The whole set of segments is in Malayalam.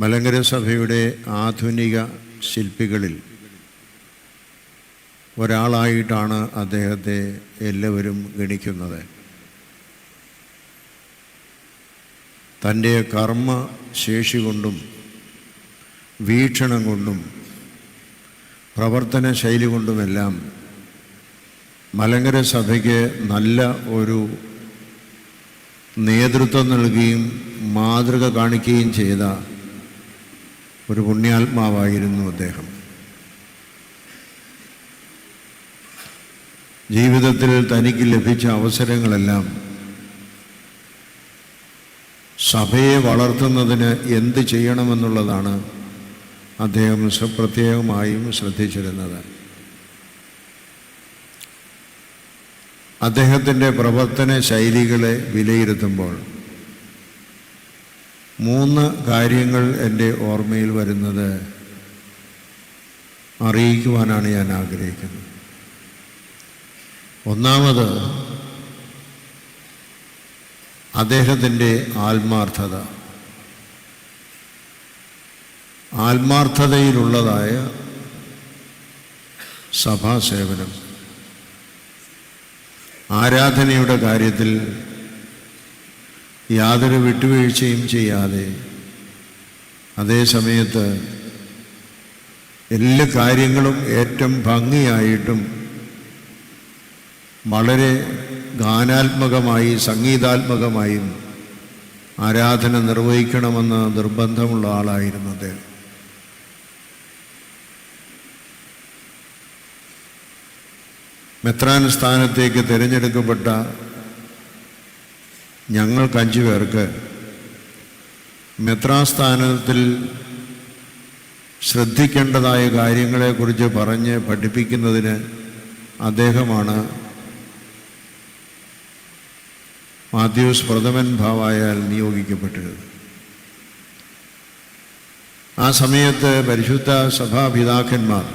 മലങ്കര സഭയുടെ ആധുനിക ശില്പികളിൽ ഒരാളായിട്ടാണ് അദ്ദേഹത്തെ എല്ലാവരും ഗണിക്കുന്നത്. തൻ്റെ കർമ്മശേഷി കൊണ്ടും വീക്ഷണം കൊണ്ടും പ്രവർത്തന ശൈലി കൊണ്ടുമെല്ലാം മലങ്കര സഭയ്ക്ക് നല്ല ഒരു നേതൃത്വം നൽകുകയും മാതൃക കാണിക്കുകയും ചെയ്ത ഒരു പുണ്യാത്മാവായിരുന്നു അദ്ദേഹം. ജീവിതത്തിൽ തനിക്ക് ലഭിച്ച അവസരങ്ങളെല്ലാം സഭയെ വളർത്തുന്നതിന് എന്ത് ചെയ്യണമെന്നുള്ളതാണ് അദ്ദേഹം പ്രത്യേകമായും ശ്രദ്ധിച്ചിരുന്നത്. അദ്ദേഹത്തിൻ്റെ പ്രവർത്തന ശൈലികളെ വിലയിരുത്തുമ്പോൾ 3 കാര്യങ്ങൾ എൻ്റെ ഓർമ്മയിൽ വരുന്നത് അറിയിക്കുവാനാണ് ഞാൻ ആഗ്രഹിക്കുന്നത്. ഒന്നാമത്, അദ്ദേഹത്തിൻ്റെ ആത്മാർത്ഥതയിലുള്ളതായ സഭാസേവനം. ആരാധനയുടെ കാര്യത്തിൽ യാതൊരു വിട്ടുവീഴ്ചയും ചെയ്യാതെ അതേ സമയത്ത് എല്ലാ കാര്യങ്ങളും ഏറ്റവും ഭംഗിയായിട്ടും വളരെ ഗാനാത്മകമായി സംഗീതാത്മകമായും ആരാധന നിർവഹിക്കണമെന്ന് നിർബന്ധമുള്ള ആളായിരുന്നു അദ്ദേഹം. മെത്രാൻ സ്ഥാനത്തേക്ക് തിരഞ്ഞെടുക്കപ്പെട്ട ഞങ്ങൾക്ക് 5 പേർക്ക് മെത്രാൻ സ്ഥാനത്തിൽ ശ്രദ്ധിക്കേണ്ടതായ കാര്യങ്ങളെക്കുറിച്ച് പറഞ്ഞ് പഠിപ്പിക്കുന്നതിന് അദ്ദേഹമാണ് മാത്യൂസ് പ്രഥമൻ ഭാവായാൽ നിയോഗിക്കപ്പെട്ടിരുന്നത്. ആ സമയത്ത് പരിശുദ്ധ സഭാപിതാക്കന്മാർ,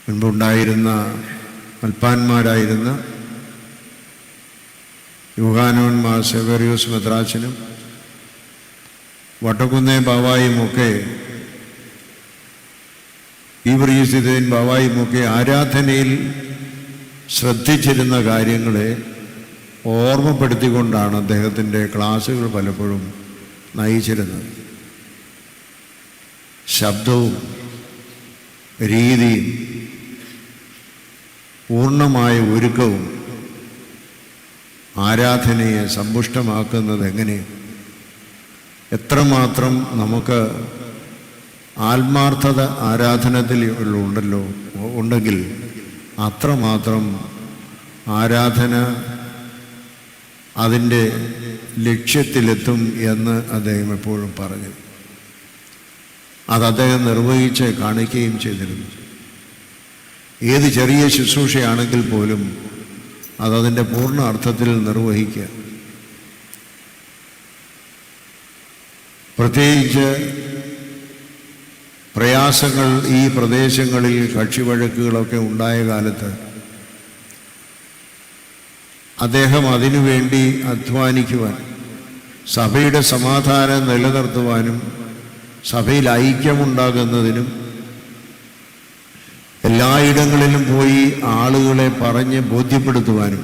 മുൻപുണ്ടായിരുന്ന മൽപ്പാന്മാരായിരുന്ന യുഹാനോന്മാർ സെവേറിയോസ് മെത്രാച്ചനും വട്ടക്കുന്നേ ബാവായുമൊക്കെ ഈവറീസിതേൻ ബാവായുമൊക്കെ ആരാധനയിൽ ശ്രദ്ധിച്ചിരുന്ന കാര്യങ്ങളെ ഓർമ്മപ്പെടുത്തിക്കൊണ്ടാണ് അദ്ദേഹത്തിൻ്റെ ക്ലാസ്സുകൾ പലപ്പോഴും നയിച്ചിരുന്നത്. ശബ്ദവും രീതിയും പൂർണ്ണമായ ഒരുക്കവും ആരാധനയെ സമ്പുഷ്ടമാക്കുന്നത് എങ്ങനെ, എത്രമാത്രം നമുക്ക് ആത്മാർത്ഥത ആരാധനത്തിൽ ഉണ്ടെങ്കിൽ അത്രമാത്രം ആരാധന അതിൻ്റെ ലക്ഷ്യത്തിലെത്തും എന്ന് അദ്ദേഹം എപ്പോഴും പറഞ്ഞു. അത് അദ്ദേഹം നിർവഹിച്ച് കാണിക്കുകയും ചെയ്തിരുന്നു. ഏത് ചെറിയ ശുശ്രൂഷയാണെങ്കിൽ പോലും അതതിൻ്റെ പൂർണ്ണ അർത്ഥത്തിൽ നിർവഹിക്കുക. പ്രത്യേകിച്ച് പ്രയാസങ്ങൾ ഈ പ്രദേശങ്ങളിൽ കക്ഷിവഴക്കുകളൊക്കെ ഉണ്ടായ കാലത്ത് അദ്ദേഹം അതിനുവേണ്ടി അധ്വാനിക്കുവാൻ, സഭയുടെ സമാധാനം നിലനിർത്തുവാനും സഭയിൽ ഐക്യമുണ്ടാകുന്നതിനും എല്ലായിടങ്ങളിലും പോയി ആളുകളെ പറഞ്ഞ് ബോധ്യപ്പെടുത്തുവാനും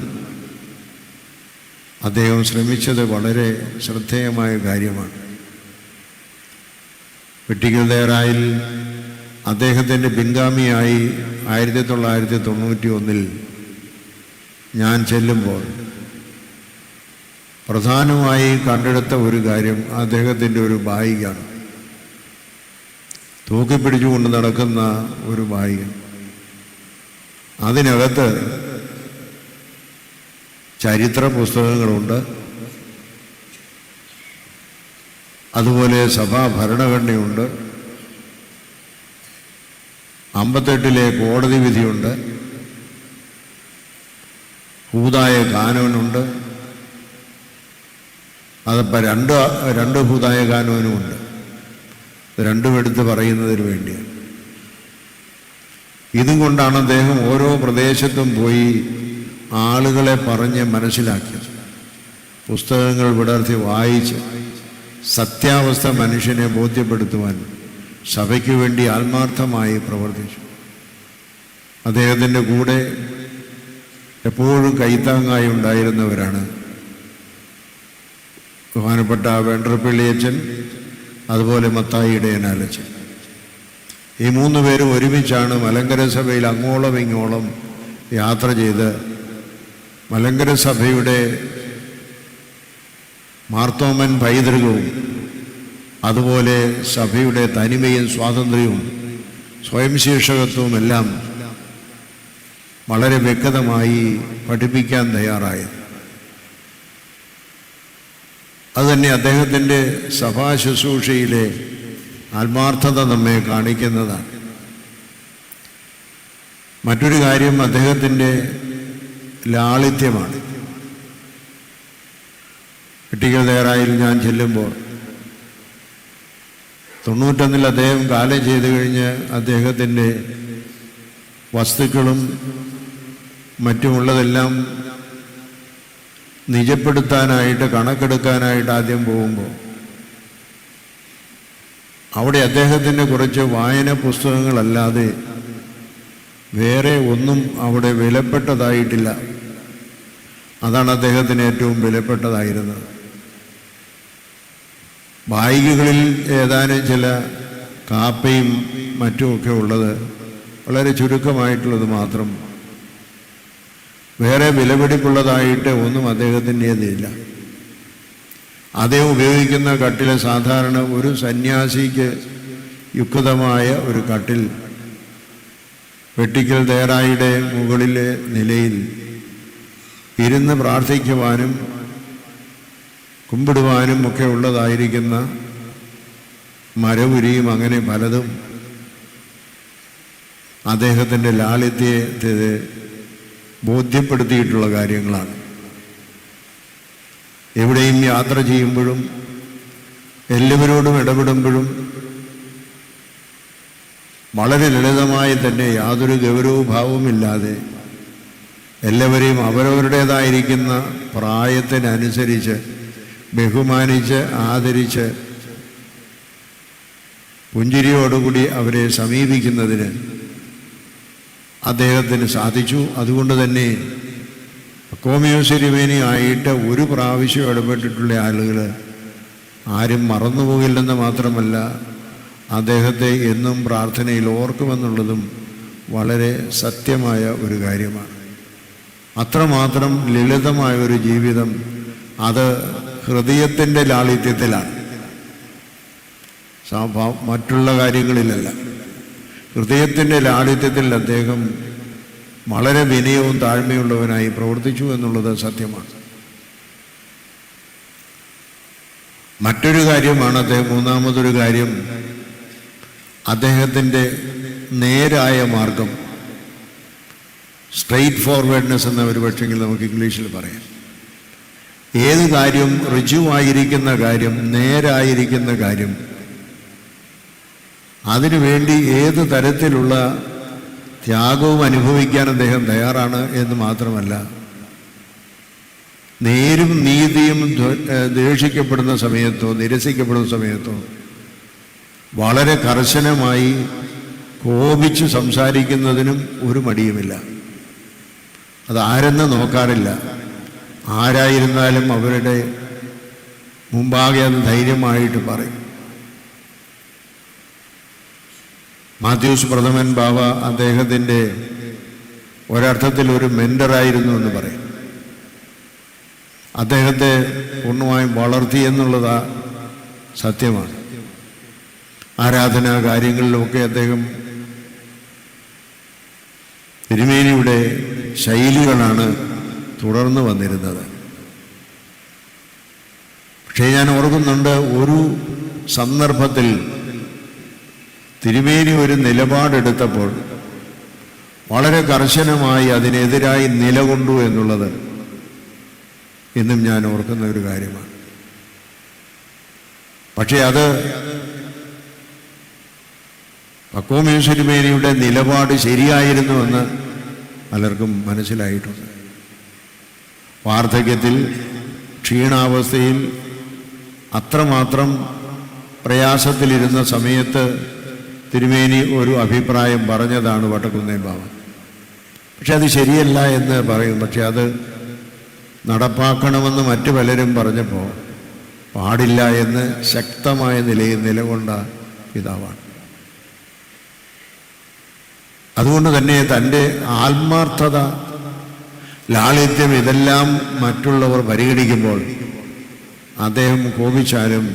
അദ്ദേഹം ശ്രമിച്ചത് വളരെ ശ്രദ്ധേയമായ കാര്യമാണ്. വെട്ടിക്കൽ ദേറായിൽ അദ്ദേഹത്തിൻ്റെ പിൻഗാമിയായി 1991 ഞാൻ ചെല്ലുമ്പോൾ പ്രധാനമായി കണ്ടെടുത്ത ഒരു കാര്യം അദ്ദേഹത്തിൻ്റെ ഒരു ബായികാണ്. തൂക്കിപ്പിടിച്ചുകൊണ്ട് നടക്കുന്ന ഒരു ബായിക. അതിനകത്ത് ചരിത്ര പുസ്തകങ്ങളുണ്ട്, അതുപോലെ സഭാ ഭരണഘടനയുണ്ട്, 58 കോടതി വിധിയുണ്ട്, ഹൂദായ കാനൂനുണ്ട്. അതപ്പോൾ രണ്ട് ഹൂദായ കാനൂനുമുണ്ട്. രണ്ടും എടുത്ത് പറയുന്നതിന് വേണ്ടിയാണ്. ഇതും കൊണ്ടാണ് അദ്ദേഹം ഓരോ പ്രദേശത്തും പോയി ആളുകളെ പറഞ്ഞ് മനസ്സിലാക്കിയത്. പുസ്തകങ്ങൾ വിടർത്തി വായിച്ച് സത്യാവസ്ഥ മനുഷ്യനെ ബോധ്യപ്പെടുത്തുവാൻ സഭയ്ക്ക് വേണ്ടി ആത്മാർത്ഥമായി പ്രവർത്തിച്ചു. അദ്ദേഹത്തിൻ്റെ കൂടെ എപ്പോഴും കൈത്താങ്ങായി ഉണ്ടായിരുന്നവരാണ് ബഹുമാനപ്പെട്ട വെണ്ടർപിള്ളിയച്ചൻ, അതുപോലെ മത്തായി ഇടയനാലച്ചൻ. ഈ 3 പേരും ഒരുമിച്ചാണ് മലങ്കര സഭയിൽ അങ്ങോളം ഇങ്ങോളം യാത്ര ചെയ്ത് മലങ്കര സഭയുടെ മാർത്തോമൻ പൈതൃകവും അതുപോലെ സഭയുടെ തനിമയും സ്വാതന്ത്ര്യവും സ്വയം ശീർഷകത്വവും എല്ലാം വളരെ വ്യക്തമായി പഠിപ്പിക്കാൻ തയ്യാറായത്. അതുതന്നെ അദ്ദേഹത്തിൻ്റെ സഭാ ശുശ്രൂഷയിലെ ആത്മാർത്ഥത നമ്മെ കാണിക്കുന്നതാണ്. മറ്റൊരു കാര്യം അദ്ദേഹത്തിൻ്റെ ലാളിത്യമാണ്. ഇട്ടിക്കൽ ദേറായിൽ ഞാൻ ചെല്ലുമ്പോൾ 91 അദ്ദേഹം കാലം ചെയ്തു കഴിഞ്ഞ് അദ്ദേഹത്തിൻ്റെ വസ്തുക്കളും മറ്റുമുള്ളതെല്ലാം നിജപ്പെടുത്താനായിട്ട് കണക്കെടുക്കാനായിട്ട് ആദ്യം പോകുമ്പോൾ അവിടെ അദ്ദേഹത്തിൻ്റെ കുറച്ച് വായന പുസ്തകങ്ങളല്ലാതെ വേറെ ഒന്നും അവിടെ വിലപ്പെട്ടതായിട്ടില്ല. അതാണ് അദ്ദേഹത്തിന് ഏറ്റവും വിലപ്പെട്ടതായിരുന്നത്. ബായികകളിൽ ഏതാനും ചില കാപ്പയും മറ്റുമൊക്കെ ഉള്ളത് വളരെ ചുരുക്കമായിട്ടുള്ളത് മാത്രം. വേറെ വിലപിടിപ്പുള്ളതായിട്ട് ഒന്നും അദ്ദേഹത്തിൻ്റേതില്ല. അദ്ദേഹം ഉപയോഗിക്കുന്ന കട്ടിൽ സാധാരണ ഒരു സന്യാസിക്ക് യുക്തമായ ഒരു കട്ടിൽ വെട്ടിക്കൽ ദേറായിയുടെ മുകളിലെ നിലയിൽ ഇരുന്ന് പ്രാർത്ഥിക്കുവാനും കുമ്പിടുവാനും ഒക്കെ ഉള്ളതായിരിക്കുന്ന മരവുരിയും അങ്ങനെ പലതും അദ്ദേഹത്തിൻ്റെ ലാളിത്യത്തെ ബോധ്യപ്പെടുത്തിയിട്ടുള്ള കാര്യങ്ങളാണ്. എവിടെയും യാത്ര ചെയ്യുമ്പോഴും എല്ലാവരോടും ഇടപെടുമ്പോഴും വളരെ ലളിതമായി തന്നെ യാതൊരു ഗൗരവഭാവവുമില്ലാതെ എല്ലാവരെയും അവരവരുടേതായിരിക്കുന്ന പ്രായത്തിനനുസരിച്ച് ബഹുമാനിച്ച് ആദരിച്ച് പുഞ്ചിരിയോടുകൂടി അവരെ സമീപിക്കുന്നതിന് അദ്ദേഹത്തിന് സാധിച്ചു. അതുകൊണ്ട് തന്നെ കോമിയോസിരിവേനിയായിട്ട് ഒരു പ്രാവശ്യം ഇടപെട്ടിട്ടുള്ള ആളുകൾ ആരും മറന്നുപോകില്ലെന്ന് മാത്രമല്ല അദ്ദേഹത്തെ എന്നും പ്രാർത്ഥനയിൽ ഓർക്കുമെന്നുള്ളതും വളരെ സത്യമായ ഒരു കാര്യമാണ്. അത്രമാത്രം ലളിതമായ ഒരു ജീവിതം, അത് ഹൃദയത്തിൻ്റെ ലാളിത്യത്തിലാണ്, മറ്റുള്ള കാര്യങ്ങളിലല്ല. ഹൃദയത്തിൻ്റെ ലാളിത്യത്തിൽ അദ്ദേഹം വളരെ വിനയവും താഴ്മയുള്ളവനായി പ്രവർത്തിച്ചു എന്നുള്ളത് സത്യമാണ്. മറ്റൊരു കാര്യമാണ് മൂന്നാമതൊരു കാര്യം, അദ്ദേഹത്തിൻ്റെ നേരായ മാർഗം, സ്ട്രെയിറ്റ് ഫോർവേഡ്നെസ് എന്ന ഒരു പക്ഷെങ്കിൽ നമുക്ക് ഇംഗ്ലീഷിൽ പറയാം. ഏത് കാര്യം ഋജുവായിരിക്കുന്ന കാര്യം, നേരായിരിക്കുന്ന കാര്യം, അതിനുവേണ്ടി ഏത് തരത്തിലുള്ള ത്യാഗവും അനുഭവിക്കാൻ അദ്ദേഹം തയ്യാറാണ് എന്ന് മാത്രമല്ല, നേരും നീതിയും ദേഷിക്കപ്പെടുന്ന സമയത്തോ നിരസിക്കപ്പെടുന്ന സമയത്തോ വളരെ കർശനമായി കോപിച്ച് സംസാരിക്കുന്നതിനും ഒരു മടിയുമില്ല. അത് ആരെന്ന് നോക്കാറില്ല. ആരായിരുന്നാലും അവരുടെ മുമ്പാകെ അത് ധൈര്യമായിട്ട് പറയും. മാത്യൂസ് പ്രഥമൻ ബാവ അദ്ദേഹത്തിൻ്റെ ഒരർത്ഥത്തിൽ ഒരു മെൻ്ററായിരുന്നു എന്ന് പറയും. അദ്ദേഹത്തെ പൂർണ്ണമായും വളർത്തി എന്നുള്ളത് സത്യമാണ്. ആരാധനാ കാര്യങ്ങളിലുമൊക്കെ അദ്ദേഹം തിരുമേനിയുടെ ശൈലികളാണ് തുടർന്ന് വന്നിരുന്നത്. പക്ഷേ ഞാൻ ഓർക്കുന്നുണ്ട്, ഒരു സന്ദർഭത്തിൽ തിരുമേനി ഒരു നിലപാടെടുത്തപ്പോൾ വളരെ കർശനമായി അതിനെതിരായി നിലകൊണ്ടു എന്നുള്ളത് ഇന്നും ഞാൻ ഓർക്കുന്ന ഒരു കാര്യമാണ്. പക്ഷേ അത് പക്കോമേസ് തിരുമേനിയുടെ നിലപാട് ശരിയായിരുന്നുവെന്ന് പലർക്കും മനസ്സിലായിട്ടുണ്ട്. വാർദ്ധക്യത്തിൽ ക്ഷീണാവസ്ഥയിൽ അത്രമാത്രം പ്രയാസത്തിലിരുന്ന സമയത്ത് തിരുമേനി ഒരു അഭിപ്രായം പറഞ്ഞതാണ് വട്ടക്കുന്നേൽ ബാവ. പക്ഷെ അത് ശരിയല്ല എന്ന് പറയും. പക്ഷെ അത് നടപ്പാക്കണമെന്ന് മറ്റു പലരും പറഞ്ഞപ്പോൾ പാടില്ല എന്ന് ശക്തമായ നിലയിൽ നിലകൊണ്ട പിതാവാണ്. അതുകൊണ്ട് തന്നെ തൻ്റെ ആത്മാർത്ഥത, ലാളിത്യം ഇതെല്ലാം മറ്റുള്ളവർ പരിഗണിക്കുമ്പോൾ അദ്ദേഹം കോപിച്ചാലും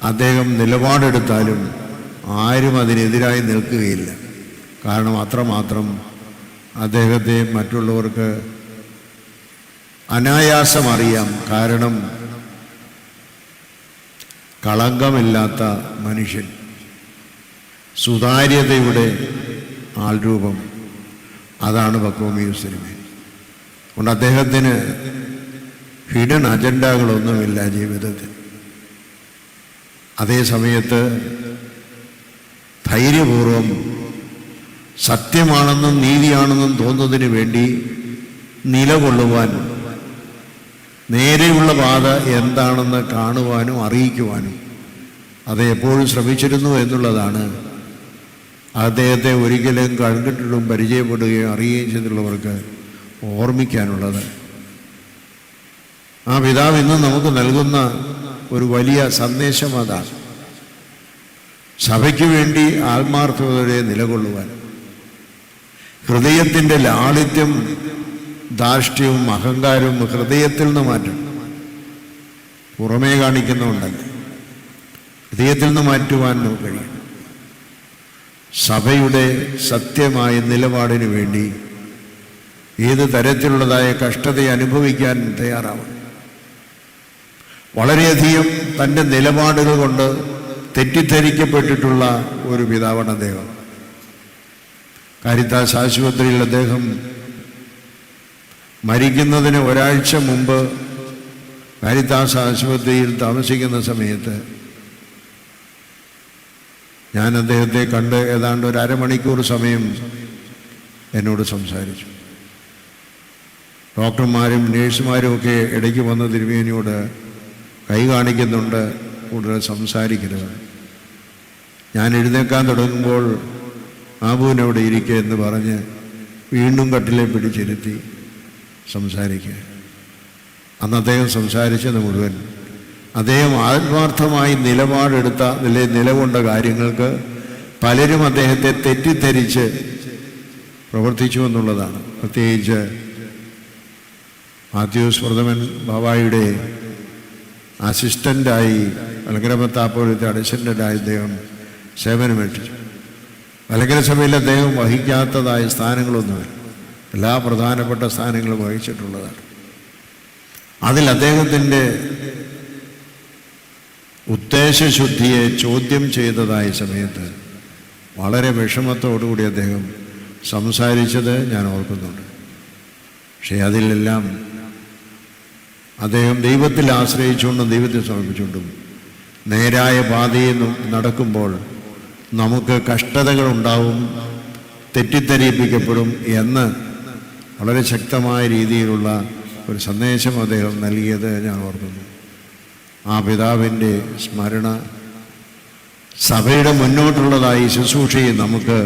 അദ്ദേഹം നിലപാടെടുത്താലും ആരും അതിനെതിരായി നിൽക്കുകയില്ല. കാരണം അത്രമാത്രം അദ്ദേഹത്തെ മറ്റുള്ളവർക്ക് അനായാസം അറിയാം. കാരണം കളങ്കമില്ലാത്ത മനുഷ്യൻ, സുതാര്യതയുടെ ആൾരൂപം, അതാണ് ബക്കോമിയൂസ് തിരുമേനി. അതുകൊണ്ട് അദ്ദേഹത്തിന് ഹിഡൻ അജണ്ടകളൊന്നുമില്ല ജീവിതത്തിൽ. അതേ സമയത്ത് ധൈര്യപൂർവം സത്യമാണെന്നും നീതിയാണെന്നും തോന്നുന്നതിന് വേണ്ടി നിലകൊള്ളുവാൻ, നേരെയുള്ള പാത എന്താണെന്ന് കാണുവാനും അറിയിക്കുവാനും അത് എപ്പോഴും ശ്രമിച്ചിരുന്നു എന്നുള്ളതാണ് അദ്ദേഹത്തെ ഒരിക്കലും കണ്ടിട്ടും പരിചയപ്പെടുകയും അറിയുകയും ചെയ്തിട്ടുള്ളവർക്ക് ഓർമ്മിക്കാനുള്ളത്. ആ പിതാവ് ഇന്ന് നമുക്ക് നൽകുന്ന ഒരു വലിയ സന്ദേശം അതാണ്. സഭയ്ക്ക് വേണ്ടി ആത്മാർത്ഥതയോടെ നിലകൊള്ളുവാൻ, ഹൃദയത്തിൻ്റെ ലാളിത്യം, ധാർഷ്ട്യവും അഹങ്കാരവും ഹൃദയത്തിൽ നിന്ന് മാറ്റണം. പുറമേ കാണിക്കുന്നുണ്ടല്ല, ഹൃദയത്തിൽ നിന്ന് മാറ്റുവാൻ നമുക്ക് കഴിയും. സഭയുടെ സത്യമായ നിലപാടിന് വേണ്ടി ഏത് തരത്തിലുള്ളതായ കഷ്ടതയെ അനുഭവിക്കാൻ തയ്യാറാവണം. വളരെയധികം തൻ്റെ നിലപാടുകൾ കൊണ്ട് തെറ്റിദ്ധരിക്കപ്പെട്ടിട്ടുള്ള ഒരു പിതാവാണ് അദ്ദേഹം. കാരിത്താസ് ആശുപത്രിയിൽ അദ്ദേഹം മരിക്കുന്നതിന് ഒരാഴ്ച മുമ്പ് കാരിത്താസ് ആശുപത്രിയിൽ താമസിക്കുന്ന സമയത്ത് ഞാൻ അദ്ദേഹത്തെ കണ്ട് ഏതാണ്ട് ഒരു അരമണിക്കൂർ സമയം എന്നോട് സംസാരിച്ചു. ഡോക്ടർമാരും നേഴ്സുമാരും ഒക്കെ ഇടയ്ക്ക് വന്ന് തിരുമേനിയോട് കൈ കാണിക്കുന്നുണ്ട്, കൂടുതൽ സംസാരിക്കരുത്. ഞാൻ എഴുന്നേക്കാൻ തുടങ്ങുമ്പോൾ ആബുവിനവിടെ ഇരിക്കുക എന്ന് പറഞ്ഞ് വീണ്ടും കട്ടിലെ പിടിച്ചിരുത്തി സംസാരിക്കുക. അന്ന് അദ്ദേഹം സംസാരിച്ചത് മുഴുവൻ അദ്ദേഹം ആത്മാർത്ഥമായി നിലപാടെടുത്ത നിലകൊണ്ട കാര്യങ്ങൾക്ക് പലരും അദ്ദേഹത്തെ തെറ്റിദ്ധരിച്ച് പ്രവർത്തിച്ചു എന്നുള്ളതാണ്. പ്രത്യേകിച്ച് മാത്യൂസ് പ്രഥമൻ ബാവായുടെ അസിസ്റ്റൻ്റായി മലങ്കര മെത്രാപ്പോലീത്ത അസിസ്റ്റൻ്റായി അദ്ദേഹം സേവനമേൽപ്പിച്ചു. മലങ്കര സഭയിൽ അദ്ദേഹം വഹിക്കാത്തതായ സ്ഥാനങ്ങളൊന്നുമില്ല, എല്ലാ പ്രധാനപ്പെട്ട സ്ഥാനങ്ങളും വഹിച്ചിട്ടുള്ളതാണ്. അതിൽ അദ്ദേഹത്തിൻ്റെ ഉദ്ദേശശുദ്ധിയെ ചോദ്യം ചെയ്തതായ സമയത്ത് വളരെ വിഷമത്തോടുകൂടി അദ്ദേഹം സംസാരിച്ചത് ഞാൻ ഓർക്കുന്നുണ്ട്. പക്ഷേ അതിലെല്ലാം അദ്ദേഹം ദൈവത്തിൽ ആശ്രയിച്ചുകൊണ്ടും ദൈവത്തെ സമർപ്പിച്ചുകൊണ്ടും നേരായ പാതയിൽ നടക്കുമ്പോൾ നമുക്ക് കഷ്ടതകളുണ്ടാവും, തെറ്റിദ്ധരിപ്പിക്കപ്പെടും എന്ന് വളരെ ശക്തമായ രീതിയിലുള്ള ഒരു സന്ദേശം അദ്ദേഹം നൽകിയത് ഞാൻ ഓർക്കുന്നു. ആ പിതാവിൻ്റെ സ്മരണ സഭയുടെ മുന്നോട്ടുള്ളതായി ശുശ്രൂഷയെ നമുക്ക്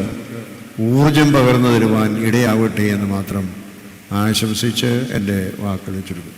ഊർജം പകർന്നു തരുവാൻ ഇടയാവട്ടെ എന്ന് മാത്രം ആശംസിച്ച് എൻ്റെ വാക്കുകൾ ചുരുക്കും.